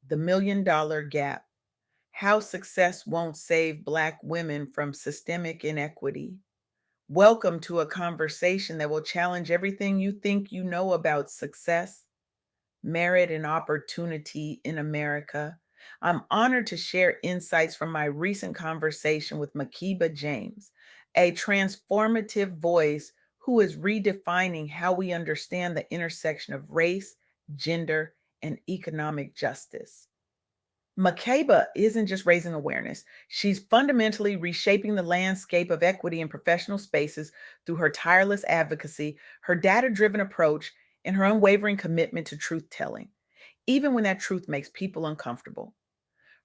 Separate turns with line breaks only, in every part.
The Million Dollar Gap: How Success Won't Save Black Women from Systemic Inequity. Welcome to a conversation that will challenge everything you think you know about success, merit, and opportunity in America. I'm honored to share insights from my recent conversation with Makeiba James, a transformative voice who is redefining how we understand the intersection of race, gender, and economic justice. Makeiba isn't just raising awareness, she's fundamentally reshaping the landscape of equity in professional spaces through her tireless advocacy, her data driven approach, and her unwavering commitment to truth telling, even when that truth makes people uncomfortable.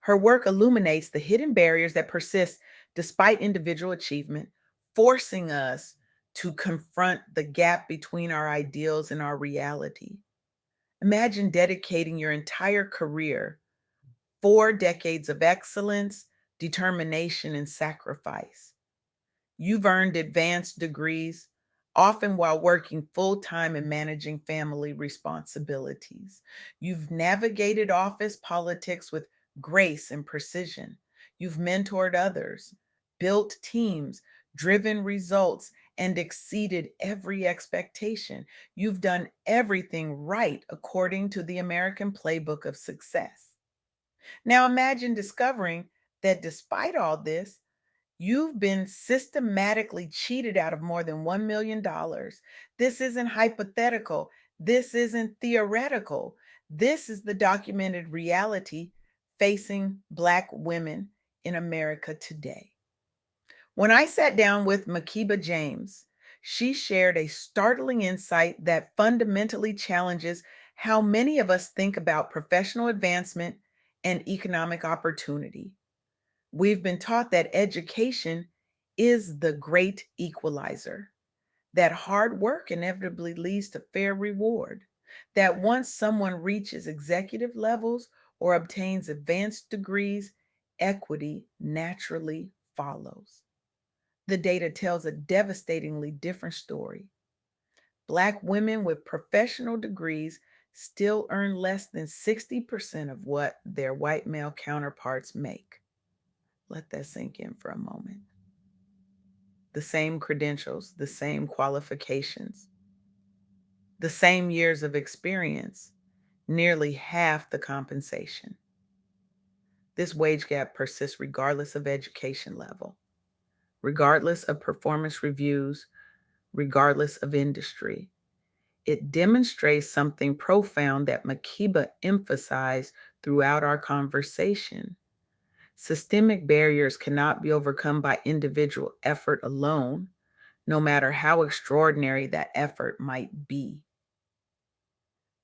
Her work illuminates the hidden barriers that persist despite individual achievement, forcing us to confront the gap between our ideals and our reality. Imagine dedicating your entire career, 4 decades of excellence, determination, and sacrifice. You've earned advanced degrees, often while working full time and managing family responsibilities. You've navigated office politics with grace and precision. You've mentored others, built teams, driven results, and exceeded every expectation. You've done everything right according to the American playbook of success. Now imagine discovering that despite all this, you've been systematically cheated out of more than $1 million. Dollars. This isn't hypothetical. This isn't theoretical. This is the documented reality facing Black women in America today. When I sat down with Makeiba James, she shared a startling insight that fundamentally challenges how many of us think about professional advancement and economic opportunity. We've been taught that education is the great equalizer, that hard work inevitably leads to fair reward, that once someone reaches executive levels or obtains advanced degrees, equity naturally follows. The data tells a devastatingly different story. Black women with professional degrees still earn less than 60% of what their white male counterparts make. Let that sink in for a moment. The same credentials, the same qualifications, the same years of experience, nearly half the compensation. This wage gap persists regardless of education level, regardless of performance reviews, regardless of industry. It demonstrates something profound that Makeiba emphasized throughout our conversation. Systemic barriers cannot be overcome by individual effort alone, no matter how extraordinary that effort might be.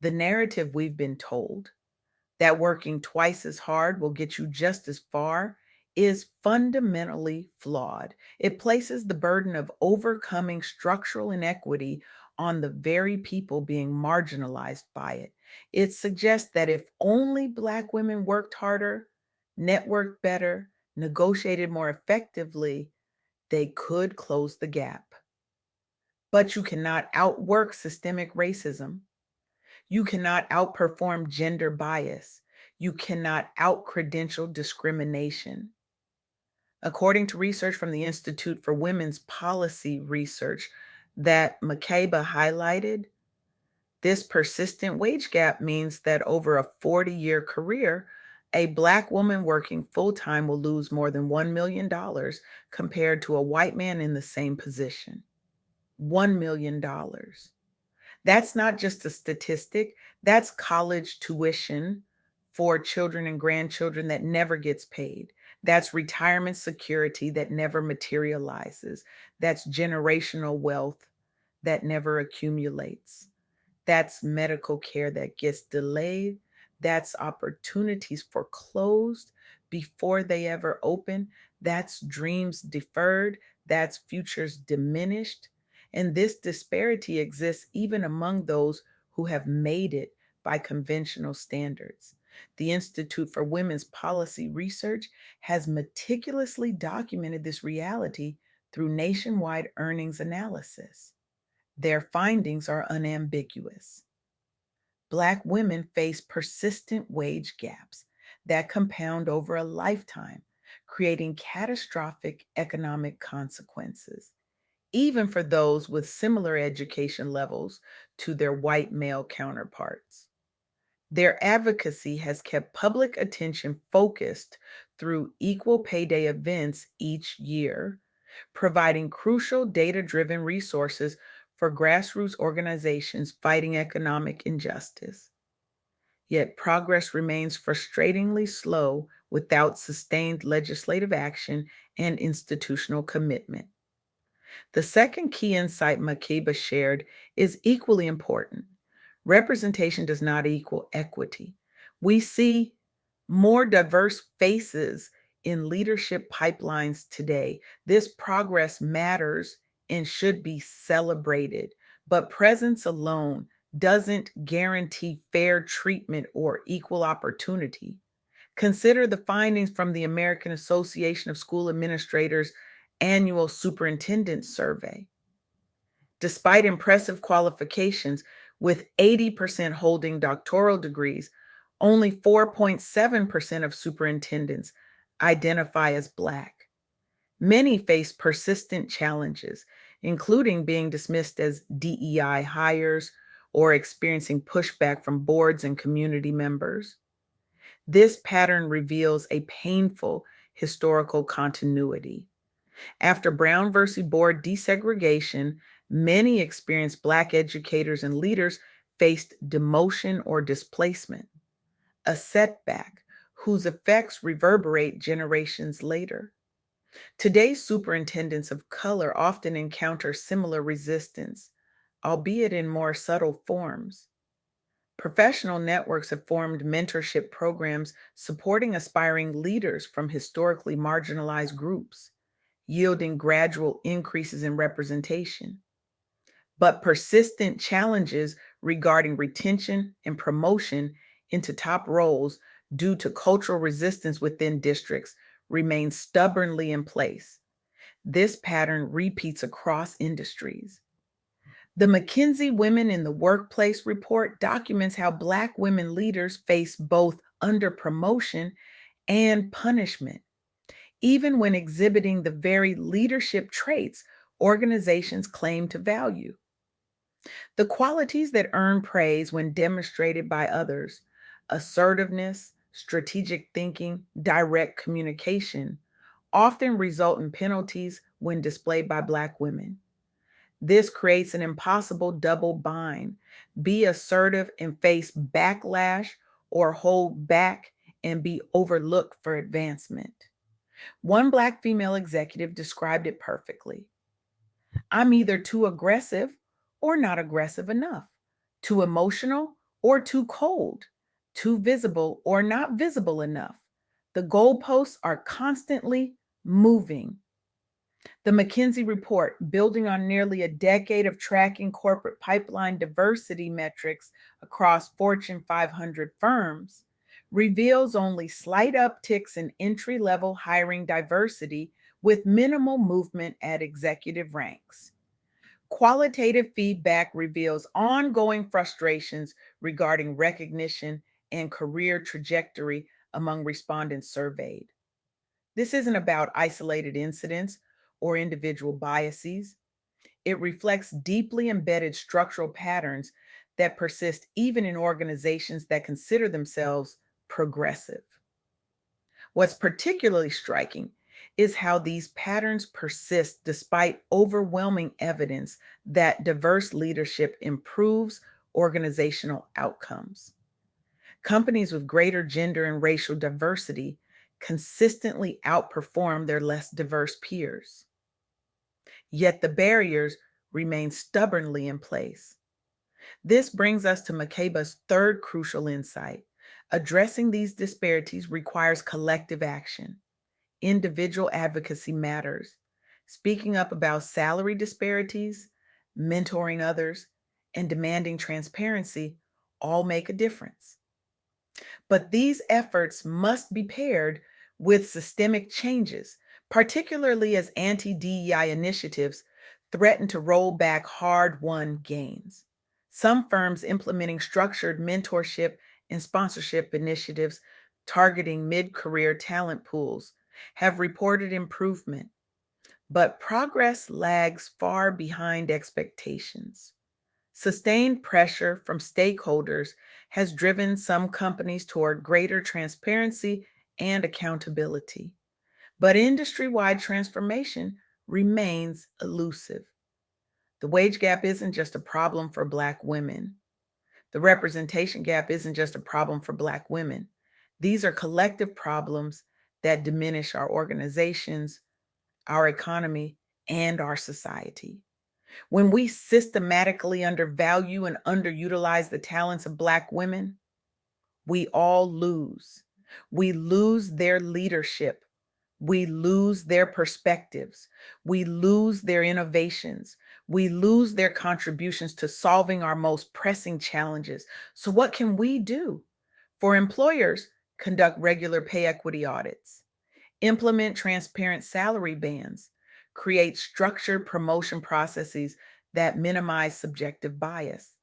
The narrative we've been told, that working twice as hard will get you just as far, is fundamentally flawed. It places the burden of overcoming structural inequity on the very people being marginalized by it. It suggests that if only Black women worked harder, networked better, negotiated more effectively, they could close the gap. But you cannot outwork systemic racism. You cannot outperform gender bias. You cannot outcredential discrimination. According to research from the Institute for Women's Policy Research that Makeiba highlighted, this persistent wage gap means that over a 40-year career, a Black woman working full time will lose more than $1 million dollars compared to a white man in the same position. $1 million. Dollars. That's not just a statistic, that's college tuition for children and grandchildren that never gets paid. That's retirement security that never materializes. That's generational wealth that never accumulates. That's medical care that gets delayed. That's opportunities foreclosed before they ever open. That's dreams deferred. That's futures diminished. And this disparity exists even among those who have made it by conventional standards. The Institute for Women's Policy Research has meticulously documented this reality through nationwide earnings analysis. Their findings are unambiguous. Black women face persistent wage gaps, that compound over a lifetime, creating catastrophic economic consequences, even for those with similar education levels to their white male counterparts. Their advocacy has kept public attention focused through equal pay day events each year, providing crucial data driven resources for grassroots organizations fighting economic injustice. Yet progress remains frustratingly slow without sustained legislative action and institutional commitment. The second key insight Makeiba shared is equally important. Representation does not equal equity. We see more diverse faces in leadership pipelines today. This progress matters and should be celebrated, but presence alone doesn't guarantee fair treatment or equal opportunity. Consider the findings from the American Association of School Administrators annual superintendent survey. Despite impressive qualifications, with 80% holding doctoral degrees, only 4.7% of superintendents identify as Black. Many face persistent challenges, including being dismissed as DEI hires or experiencing pushback from boards and community members. This pattern reveals a painful historical continuity. After Brown versus Board desegregation, many experienced Black educators and leaders faced demotion or displacement, a setback whose effects reverberate generations later. Today's superintendents of color often encounter similar resistance, albeit in more subtle forms. Professional networks have formed mentorship programs supporting aspiring leaders from historically marginalized groups, yielding gradual increases in representation. But persistent challenges regarding retention and promotion into top roles due to cultural resistance within districts remain stubbornly in place. This pattern repeats across industries. The McKinsey Women in the Workplace report documents how Black women leaders face both under promotion and punishment, even when exhibiting the very leadership traits organizations claim to value. The qualities that earn praise when demonstrated by others, assertiveness, strategic thinking, direct communication, often result in penalties when displayed by Black women. This creates an impossible double bind: be assertive and face backlash, or hold back and be overlooked for advancement. One Black female executive described it perfectly: I'm either too aggressive or not aggressive enough, too emotional or too cold, too visible or not visible enough. The goalposts are constantly moving. The McKinsey report, building on nearly a decade of tracking corporate pipeline diversity metrics across Fortune 500 firms, reveals only slight upticks in entry level hiring diversity with minimal movement at executive ranks. Qualitative feedback reveals ongoing frustrations regarding recognition and career trajectory among respondents surveyed. This isn't about isolated incidents or individual biases. It reflects deeply embedded structural patterns that persist even in organizations that consider themselves progressive. What's particularly striking is how these patterns persist despite overwhelming evidence that diverse leadership improves organizational outcomes. Companies with greater gender and racial diversity consistently outperform their less diverse peers. Yet the barriers remain stubbornly in place. This brings us to Makeiba's third crucial insight. Addressing these disparities requires collective action. Individual advocacy matters. Speaking up about salary disparities, mentoring others, and demanding transparency all make a difference. But these efforts must be paired with systemic changes, particularly as anti DEI initiatives threaten to roll back hard won gains. Some firms implementing structured mentorship and sponsorship initiatives targeting mid career talent pools have reported improvement, but progress lags far behind expectations. Sustained pressure from stakeholders has driven some companies toward greater transparency and accountability, but industry wide transformation remains elusive. The wage gap isn't just a problem for Black women. The representation gap isn't just a problem for Black women. These are collective problems that diminish our organizations, our economy, and our society. When we systematically undervalue and underutilize the talents of Black women, we all lose. We lose their leadership. We lose their perspectives. We lose their innovations. We lose their contributions to solving our most pressing challenges. So, what can we do? For employers, conduct regular pay equity audits, implement transparent salary bands, create structured promotion processes that minimize subjective bias,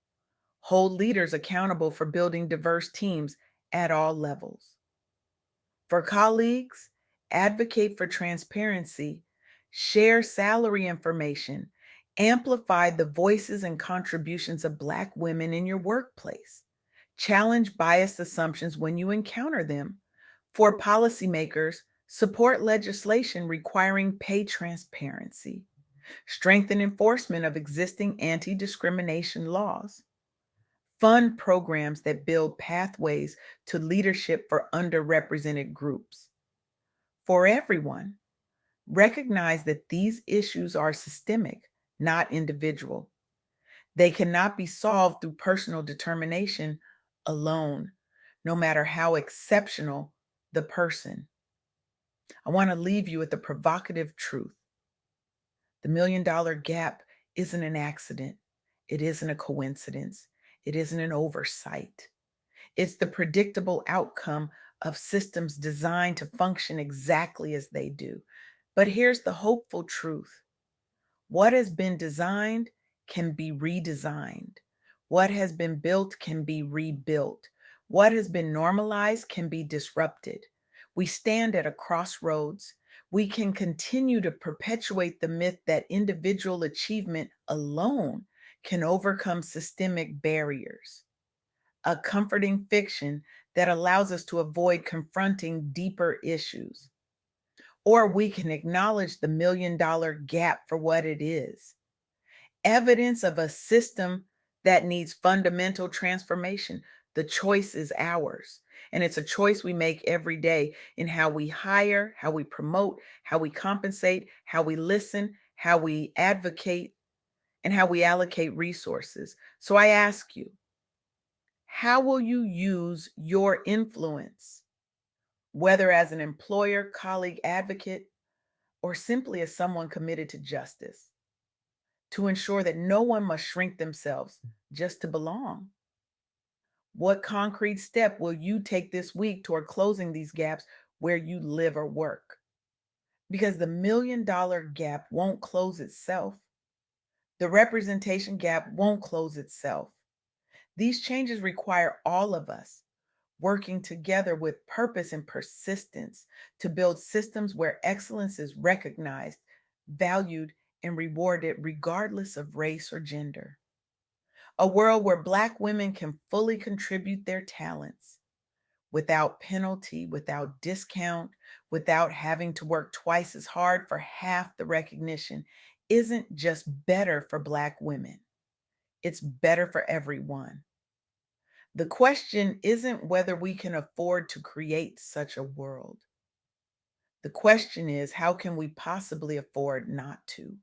hold leaders accountable for building diverse teams at all levels. For colleagues, advocate for transparency, share salary information, amplify the voices and contributions of Black women in your workplace, challenge biased assumptions when you encounter them. For policymakers, support legislation requiring pay transparency, strengthen enforcement of existing anti discrimination laws, fund programs that build pathways to leadership for underrepresented groups. For everyone, recognize that these issues are systemic, not individual. They cannot be solved through personal determination alone, no matter how exceptional the person. I want to leave you with a provocative truth. The $1 million gap isn't an accident. It isn't a coincidence. It isn't an oversight. It's the predictable outcome of systems designed to function exactly as they do. But here's the hopeful truth: what has been designed can be redesigned. What has been built can be rebuilt. What has been normalized can be disrupted. We stand at a crossroads. We can continue to perpetuate the myth that individual achievement alone can overcome systemic barriers, a comforting fiction that allows us to avoid confronting deeper issues. Or we can acknowledge the $1 million gap for what it is: evidence of a system that needs fundamental transformation. The choice is ours. And it's a choice we make every day in how we hire, how we promote, how we compensate, how we listen, how we advocate, and how we allocate resources. So I ask you, how will you use your influence, whether as an employer, colleague, advocate, or simply as someone committed to justice, to ensure that no one must shrink themselves just to belong? What concrete step will you take this week toward closing these gaps where you live or work? Because the $1 million gap won't close itself. The representation gap won't close itself. These changes require all of us working together with purpose and persistence to build systems where excellence is recognized, valued, and rewarded regardless of race or gender. A world where Black women can fully contribute their talents without penalty, without discount, without having to work twice as hard for half the recognition, isn't just better for Black women, it's better for everyone. The question isn't whether we can afford to create such a world. The question is, how can we possibly afford not to?